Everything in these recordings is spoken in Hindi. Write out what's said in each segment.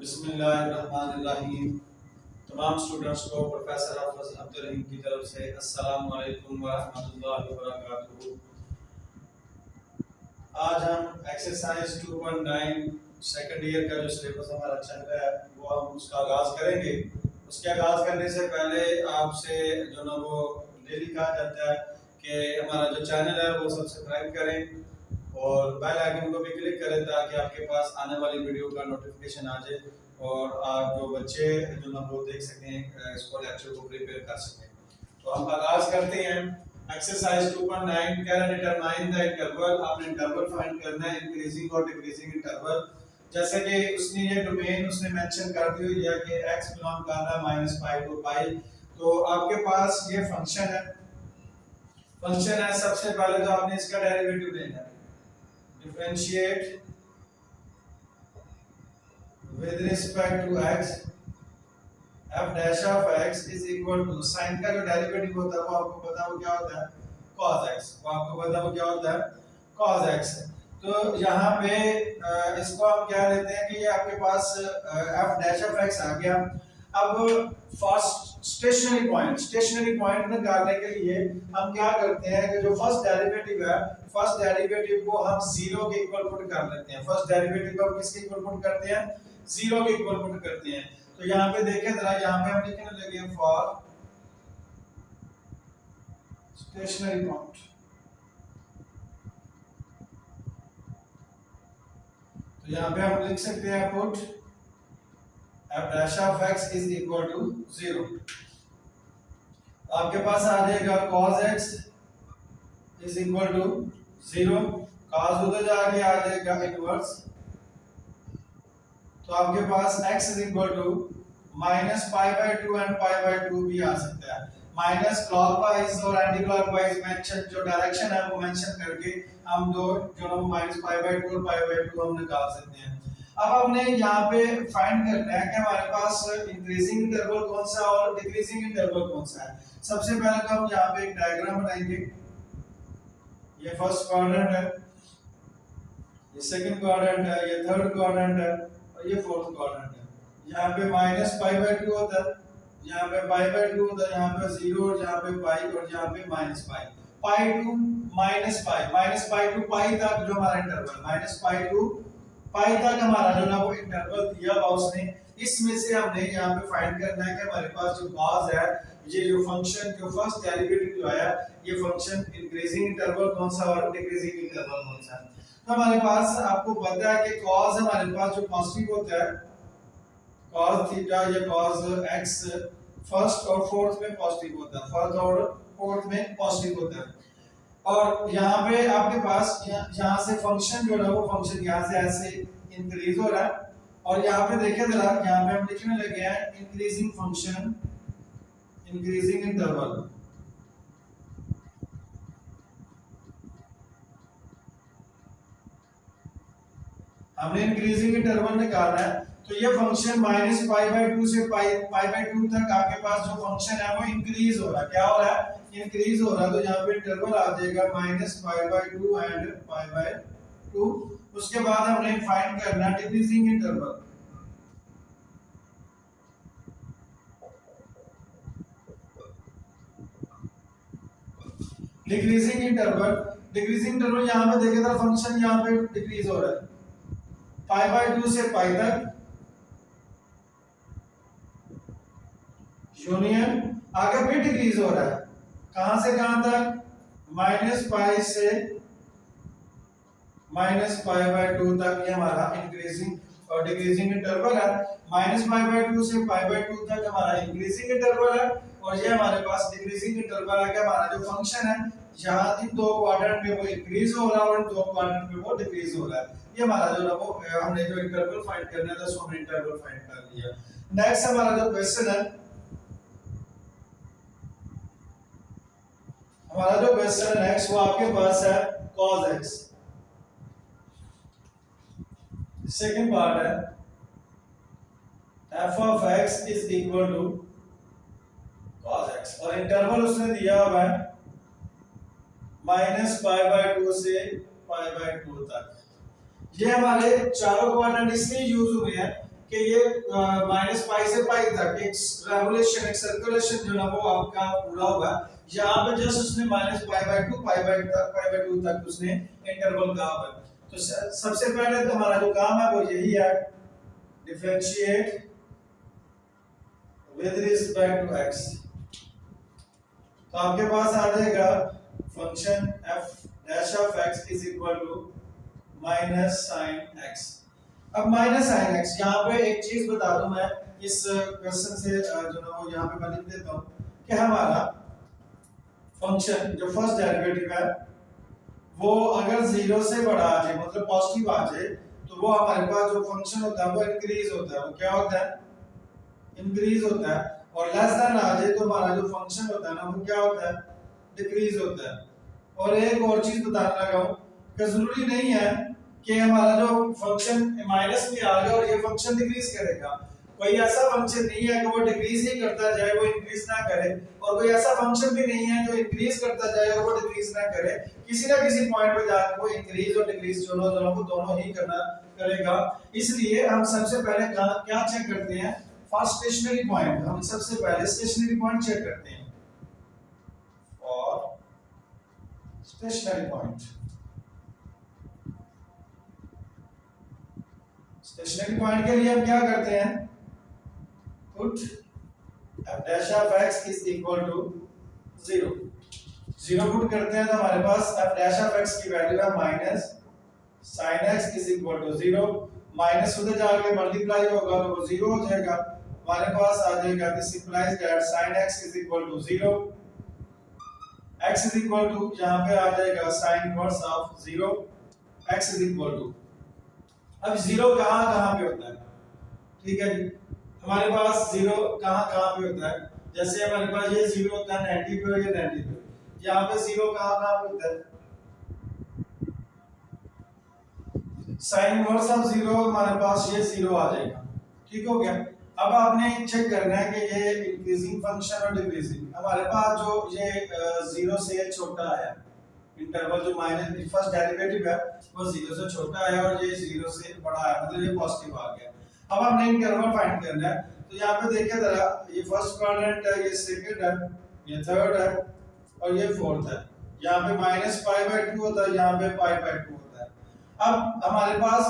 बिस्मिल्लाहिर्रहमानिर्रहीम। तमाम स्टूडेंट्स को प्रोफेसर हाफिज अब्दुल रहीम की तरफ से अस्सलाम वालेकुम व रहमतुल्लाहि व बरकातुहू। आज हम एक्सरसाइज 2.9 सेकंड ईयर का जो सिलेबस हमारा चल रहा है वो हम उसका आगाज करेंगे। उसके आगाज करने से पहले आपसे जो ना वो डेली कहा जाता है कि हमारा जो चैनल है वो सब्सक्राइब करें और बेल आइकन को भी क्लिक करें ताकि आपके पास आने वाली वीडियो का नोटिफिकेशन आ जाए और आप जो बच्चे जो ना वो देख सकें, इसको लेक्चर को प्रिपेयर कर सकें। तो हम आगाज करते हैं। Exercise 2.9 can determine the interval. आपने इंटरवल फाइंड करना है, इंक्रीजिंग और डिक्रीजिंग इंटरवल। जैसे कि उसने ये डोमेन उसने मेंशन कर दी हुई है कि x बिलोंग कर रहा है -π टू π। तो आपके पास ये फंक्शन है। सबसे पहले तो आपने इसका डेरिवेटिव लेना है, differentiate with respect to x f dash of x is equal to sin का जो डेरिवेटिव होता है वो आपको पता है वो क्या होता है cos x। वो आपको पता है वो क्या होता है cos x। तो यहाँ पे इसको हम क्या लेते हैं कि ये आपके पास f dash of x आ गया। अब फर्स्ट स्टेशनरी पॉइंट निकालने के लिए हम क्या करते हैं कि जो फर्स्ट डेरिवेटिव है, फर्स्ट डेरिवेटिव को हम जीरो के इक्वल पुट कर लेते हैं। फर्स्ट डेरिवेटिव को हम किसके इक्वल पुट करते हैं, जीरो के इक्वल पुट करते हैं। तो यहाँ पे देखें जरा, यहाँ पे हम लिखने लगे फॉर स्टेशनरी पॉइंट। तो यहाँ पे हम लिख सकते हैं put f dash of x is equal to 0। आपके पास आ जाएगा cos x is equal to 0। cos उधर जाके आ जाएगा इनवर्स। तो आपके पास x is equal to -π/2 and π/2 भी आ सकता है। माइनस क्लॉकवाइज और एंटी क्लॉकवाइज मेंशन जो डायरेक्शन है वो मेंशन करके हम दो जो ना -π/2 और π/2 हम निकाल सकते हैं। अब हमने यहाँ पे फाइंड करना है कि हमारे पास इंक्रीजिंग इंटरवल कौन सा और डिक्रीजिंग इंटरवल कौन सा है। सबसे पहले तो हम यहाँ पे एक डायग्राम बनाएंगे। ये फर्स्ट क्वाड्रेंट है, ये सेकंड क्वाड्रेंट है, ये थर्ड क्वाड्रेंट है और ये फोर्थ क्वाड्रेंट है। यहाँ पे -π/2 होता है, यहाँ पे π/2 होता है, यहाँ पे 0 और यहाँ पे π और यहाँ पे -π। π to -π to π तक जो हमारा इंटरवल -π to π तक हमारा जो ना वो इंटरवल दिया हुआ उसने, इसमें से हमने यहाँ पे फाइंड करना है कि हमारे पास जो cos है, ये जो फंक्शन जो फर्स्ट डेरिवेटिव जो आया, ये फंक्शन इंक्रीजिंग इंटरवल कौन सा और डिक्रीजिंग इंटरवल कौन सा है। तो हमारे पास आपको पता है कि cos हमारे पास जो पॉजिटिव होता है cos थीटा, ये cos x फर्स्ट और फोर्थ में पॉजिटिव होता है, फर्स्ट और फोर्थ में पॉजिटिव होता है। और यहाँ पे आपके पास यहाँ से फंक्शन जो है वो फंक्शन यहाँ से ऐसे इंक्रीज हो रहा है और यहाँ पे देखें जरा, यहाँ पे हम लिखने लगे हैं इंक्रीजिंग फंक्शन, इंक्रीजिंग इंटरवल। हमने इंक्रीजिंग इंटरवल निकालना है। तो ये फंक्शन -π/2 से π/2 तक आपके पास जो फंक्शन है वो इंक्रीज हो रहा है। क्या हो रहा है, इंक्रीज हो रहा है। तो यहाँ पे इंटरवल आ जाएगा -π/2 एंड π/2। उसके बाद हमने फाइंड करना डिक्रीजिंग इंटरवल। डिक्रीजिंग इंटरवल यहाँ पे देखें तो फंक्शन यहाँ पे डिक्रीज हो रहा है π/2 से π तक, यूनियन आगे भी डिक्रीज हो रहा है। कहां से कहां तक, -π से -π/2 तक। ये हमारा इंक्रीजिंग और डिक्रीजिंग इंटरवल है। -π/2 से π/2 तक हमारा इंक्रीजिंग इंटरवल है और ये हमारे पास डिक्रीजिंग इंटरवल है कि हमारा जो फंक्शन है यहाँ इन दो क्वाड्रेंट में वो इंक्रीज हो रहा है और इन दो क्वाड्रेंट में वो डिक्रीज हो रहा है। ये हमारा जो है वो हमने जो इंटरवल फाइंड करना था सो हमने इंटरवल फाइंड कर लिया। नेक्स्ट हमारा जो क्वेश्चन है, हमारा जो क्वेश्चन है नेक्स्ट वो आपके पास है cos x। सेकंड पार्ट है f of x is equal to cos x और इंटरवल उसने दिया हुआ है -π/2 से π/2 तक। ये हमारे चारों क्वाड्रेंट इसलिए यूज हुए हैं कि ये माइनस पाई से पाई तक एक रेवोल्यूशन, एक सर्कुलेशन जो ना वो आपका पूरा होगा। यहाँ पे जस्ट उसने minus pi by two pi by two तक उसने इंटरवल कहा है। तो सबसे पहले तो हमारा जो काम है वो यही है, differentiate with respect to x। तो आपके पास आ जाएगा function f dash of x is equal to minus sine x। अब माइनस साइन x, यहाँ पे एक चीज बता दूं मैं इस क्वेश्चन से जो ना वो यहाँ पे मैं लिख देता हूँ कि हमारा फंक्शन जो फर्स्ट डेरिवेटिव है वो अगर जीरो से बड़ा आ जाए, मतलब पॉजिटिव आ जाए, तो वो हमारे पास जो फंक्शन होता है वो इंक्रीज होता है। वो क्या होता है? इंक्रीज होता है। और लेस देन आ जाए तो हमारा जो फंक्शन होता है ना वो क्या होता है? डिक्रीज होता है। और एक और चीज बताने लगा हूं कि जरूरी नहीं है कि हमारा जो फंक्शन माइनस में आ गया और ये फंक्शन डिक्रीज करेगा। कोई ऐसा फंक्शन नहीं है कि वो डिक्रीज ही करता जाए, वो इंक्रीज ना करे, और कोई ऐसा फंक्शन भी नहीं है जो इंक्रीज करता जाए और वो डिक्रीज ना करे। किसी ना किसी पॉइंट पे जाकर वो इंक्रीज और डिक्रीज दोनों ही करना करेगा। इसलिए हम सबसे पहले क्या चेक करते हैं? First stationary point. हम सबसे पहले स्टेशनरी पॉइंट चेक करते हैं, और स्टेशनरी पॉइंट, स्टेशनरी पॉइंट के लिए हम क्या करते हैं? Put f dash of x is equal to 0। 0 put करते हैं तो हमारे पास f dash of x की वैल्यू है minus sin x is equal to 0। Minus उधर जाके मल्टीप्लाई होगा तो वो 0 हो जाएगा। हमारे पास आ जाएगा this implies that sin x is equal to 0। x is equal to यहाँ पे आ जाएगा sin inverse of 0। x is equal to, अब 0 कहाँ पे होता है? ठीक है जी, हमारे पास 0 कहाँ पे होता है? जैसे हमारे पास ये 0 होता है 90 पे और ये 90 पे। यहाँ पे 0 कहाँ पे होता है? साइन इनवर्स ऑफ 0 हमारे पास ये 0 आ जाएगा। ठीक हो गया। अब आपने चेक करना है कि ये इंक्रीजिंग फंक्शन और डिक्रीजिंग, हमारे पास जो ये 0 से छोटा है इंटरवल, जो माइनस फर्स्ट डेरिवेटिव है वो 0 से छोटा है और ये 0 से बड़ा है, मतलब ये पॉजिटिव आ गया। अब हमने इंटरवल फाइंड करना है। तो यहाँ पे देखिए जरा, ये फर्स्ट क्वाड्रेंट है, ये सेकंड है, ये थर्ड है और ये फोर्थ है। यहाँ पे माइनस पाई बाय 2 होता है, यहाँ पे पाई बाय 2 होता है। अब हमारे पास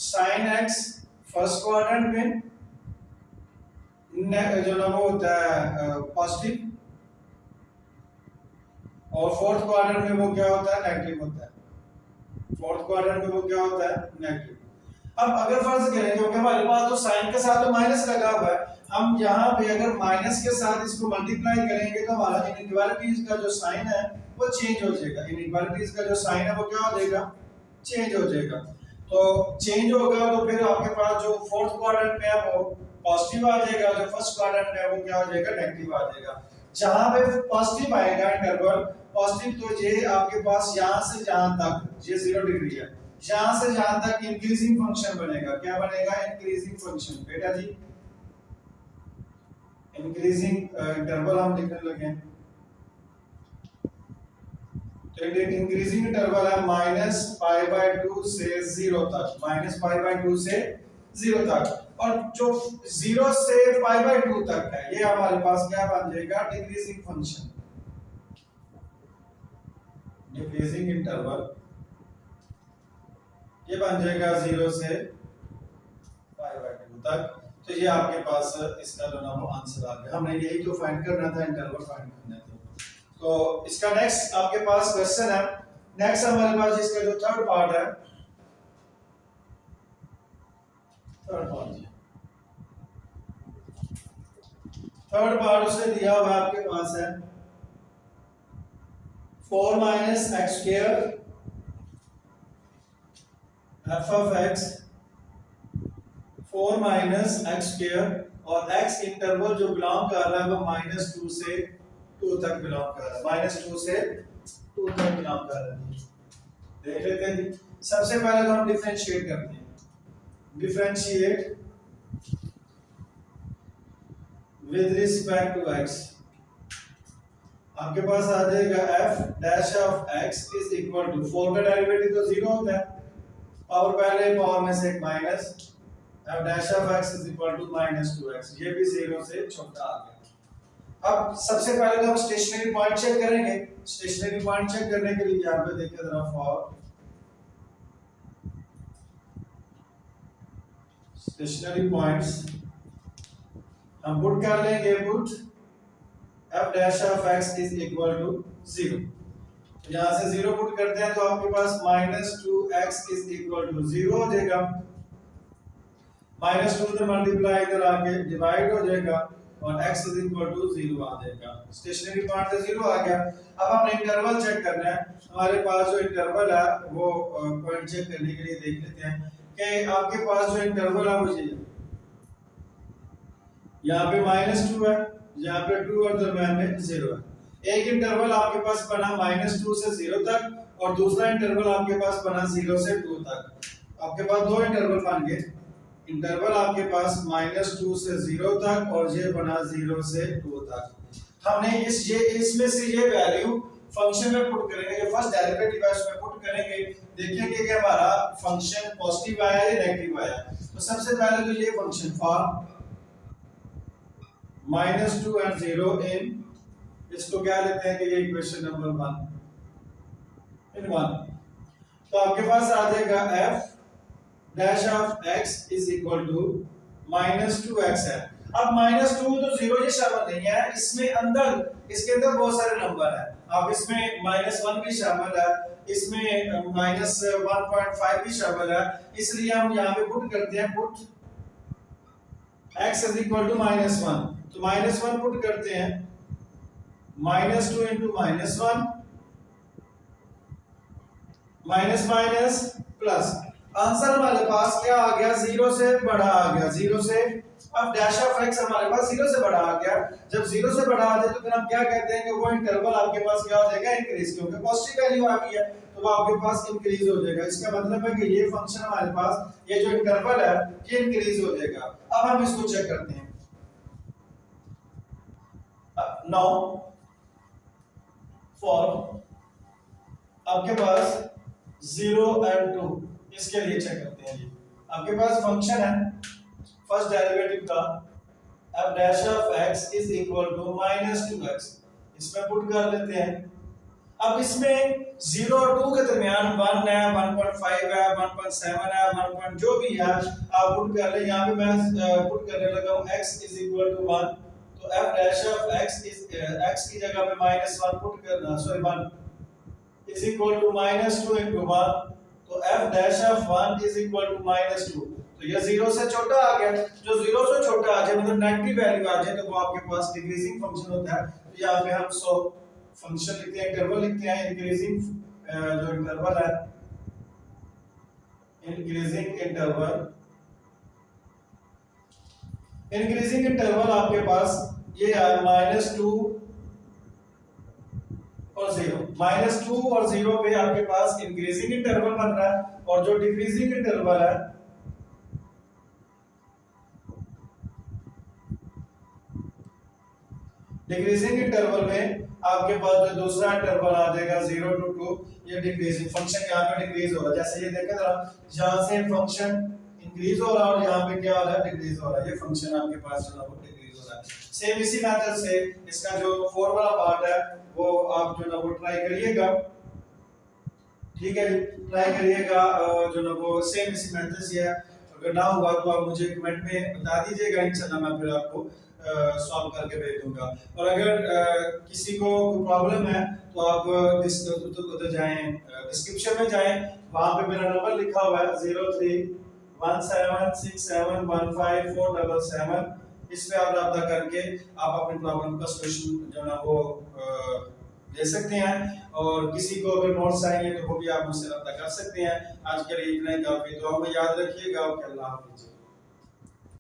साइन x फर्स्ट क्वाड्रेंट में जो ना वो होता है पॉजिटिव, और फोर्थ क्वाड्रेंट में वो क्या होता है? नेगेटिव होता है। फोर्थ क्वाड्रेंट में वो क्या होता है? नेगेटिव। अब अगर फर्ज करें, क्योंकि हमारे पास तो साइन के साथ तो माइनस लगा हुआ है, हम यहाँ पे अगर माइनस के साथ इसको मल्टीप्लाई करेंगे तो हमारा इनइक्वालिटीज का जो साइन है वो चेंज हो जाएगा। इनइक्वालिटीज का जो साइन है वो क्या हो जाएगा? चेंज हो जाएगा। तो चेंज होगा तो फिर आपके पास जो फोर्थ क्वाड्रेंट में है वो पॉजिटिव आ जाएगा, जो फर्स्ट क्वाड्रेंट में है वो क्या हो जाएगा? नेगेटिव आ जाएगा। जहां पे पॉजिटिव आएगा इंटरवल पॉजिटिव, तो ये आपके पास यहां से जहां तक ये 0 डिग्री है, यहां से जहां तक इंक्रीजिंग फंक्शन बनेगा। क्या बनेगा? Increasing function. बेटा जी इंक्रीजिंग इंटरवल हम लिखने लगे हैं, तो इंक्रीजिंग इंटरवल है माइनस पाई बाय 2 से 0 तक, माइनस पाई बाय 2 से 0 तक। और जो 0 से पाई बाय 2 तक है ये हमारे पास क्या बन जाएगा? डिक्रीजिंग फंक्शन, डिक्रीजिंग इंटरवल ये बन जाएगा 0 से पाई बाय 2 तक। तो ये आपके पास इसका जो ना वो आंसर आ गया। हमने यही तो फाइंड करना था, इंटरवल फाइंड करना था। तो इसका नेक्स्ट आपके पास क्वेश्चन है। नेक्स्ट हमारे पास इसका जो थर्ड पार्ट है, थर्ड पार्ट उसने दिया हुआ आपके पास है 4 minus x square F of x, 4 minus x square, और x इंटरवल जो बिलोंग कर रहा है वो -2 से 2 तक बिलोंग कर रहा है, -2 से 2 तक बिलोंग कर रहा है। देख लेते हैं। सबसे पहले तो हम डिफरेंशिएट करते हैं, differentiate with respect to x। आपके पास आ जाएगा f dash of x is equal to 4 का डेरिवेटिव तो 0 होता है, पावर पहले पावर में से एक minus f dash of x is equal to minus 2x, ये भी 0 से छोटा आ गया। अब सबसे पहले तो हम स्टेशनरी पॉइंट चेक करेंगे। स्टेशनरी पॉइंट चेक करने के लिए यहाँ पे देखिए जरा फॉर स्टेशनरी पॉइंट्स हम पुट कर लेंगे, put f dash of x is equal to 0। यहाँ से 0 पुट करते हैं तो आपके पास minus 2x is equal to 0 हो जाएगा। minus 2 से मल्टीप्लाई इधर आके डिवाइड हो जाएगा और x is equal to 0 आ जाएगा। स्टेशनरी पॉइंट से 0 आ गया। अब हमने इंटरवल चेक करना है। हमारे पास जो इंटरवल है वो पॉइंट चेक करने के लिए देख लेते हैं कि आपके पास जो इंटरवल है वो ये यहाँ पे -2 है, यहाँ पे 2 और दरम्यान में 0 है। एक इंटरवल आपके पास बना -2 से 0 तक और दूसरा इंटरवल आपके पास बना 0 से 2 तक। आपके पास दो इंटरवल बन गए। इंटरवल आपके पास -2 से 0 तक और ये बना 0 से 2 तक। हमने इसमें से ये वैल्यू फंक्शन में पुट करेंगे, जो फर्स्ट डेरिवेटिव है उसमें पुट करेंगे, देखेंगे कि हमारा फंक्शन पॉजिटिव आया या नेगेटिव आया। तो सबसे पहले तो ये फंक्शन फॉर -2 and 0 इन, इसको क्या लेते हैं कि ये इक्वेशन नंबर 1 इन 1। तो आपके पास आ जाएगा f dash of x is equal to -2x है। अब -2 तो 0 ये शामिल नहीं है, इसमें अंदर इसके अंदर बहुत सारे नंबर है। अब इसमें -1 भी शामिल है, इसमें -1.5 भी शामिल है, इसलिए हम यहाँ पे पुट करते हैं, put x is equal to -1। तो -1 पुट करते हैं, -2 into -1 minus minus plus, answer हमारे पास क्या आ गया, 0 से बड़ा आ गया, 0 से। अब डैश ऑफ x हमारे पास 0 से बड़ा आ गया। जब 0 से बड़ा आ जाए तो फिर हम क्या कहते हैं कि वो इंटरवल आपके पास क्या हो जाएगा, इंक्रीज, क्योंकि पॉजिटिव वैल्यू आ गई है तो वो आपके पास इंक्रीज हो जाएगा। इसका मतलब है कि ये फंक्शन हमारे पास, ये जो इंटरवल है ये इंक्रीज हो जाएगा। अब हम इसको चेक करते हैं। नाउ फॉर आपके पास 0 and 2, इसके लिए चेक करते हैं। आपके पास फंक्शन है फर्स्ट डेरिवेटिव का f dash of x is equal to -2x, इसमें पुट कर लेते हैं। अब इसमें 0 और 2 के दरमियान 1 है, 1.5 है, 1.7 है, 1. जो भी है आप पुट कर ले। यहाँ पे मैं पुट करने लगा हूँ x is equal to 1, तो f dash of x is x की जगह पे -1 पुट करना, sorry 1 is equal to -2 into 1, तो f dash of 1 is equal to -2। तो ये 0 से छोटा आ गया। जो 0 से छोटा आ जाए, मतलब नेगेटिव वैल्यू आ जाए, तो वो आपके पास डिक्रीजिंग फंक्शन होता है। तो यहाँ पे हम सो फंक्शन लिखते हैं, इंटरवल लिखते हैं, इंक्रीजिंग जो इंटरवल है, इंक्रीजिंग इंटरवल आपके पास ये है -2 और 0। -2 और 0 पे आपके पास इंक्रीजिंग इंटरवल बन रहा है, और जो डिक्रीजिंग इंटरवल है डिक्रीजिंग इंटरवल में आपके पास जो दूसरा इंटरवल आ जाएगा 0 to 2, ये डिक्रीजिंग फंक्शन यहाँ पे डिक्रीज हो रहा है। जैसे ये देखें जरा, यहाँ से फंक्शन इंक्रीज हो रहा है और यहाँ पे क्या हो रहा है, डिक्रीज हो रहा है। ये फंक्शन आपके पास जो है वो डिक्रीज हो रहा है। सेम इसी मेथड से इसका जो 4 वाला पार्ट है वो आप जो ना वो ट्राई करिएगा, ठीक है, ट्राई करिएगा, जो ना वो सेम इसी मेथड से है। अगर ना हुआ तो आप मुझे कमेंट में बता दीजिएगा, इंशाल्लाह मैं फिर आपको सॉल्व करके भेज दूंगा। और अगर किसी को प्रॉब्लम है तो आप डिस्क्रिप्शन में जाएं, वहां पे मेरा नंबर लिखा हुआ है 031767154777। इस पे आप रब्ता करके आप अपनी प्रॉब्लम का सॉल्यूशन जो ना वो ले सकते हैं। और किसी को अगर नोट्स चाहिए तो वो भी आप मुझसे रब्ता कर सकते हैं। आज के लिए इतना ही काफी। दुआ में याद रखिएगा। ओके, अल्लाह हाफिज़।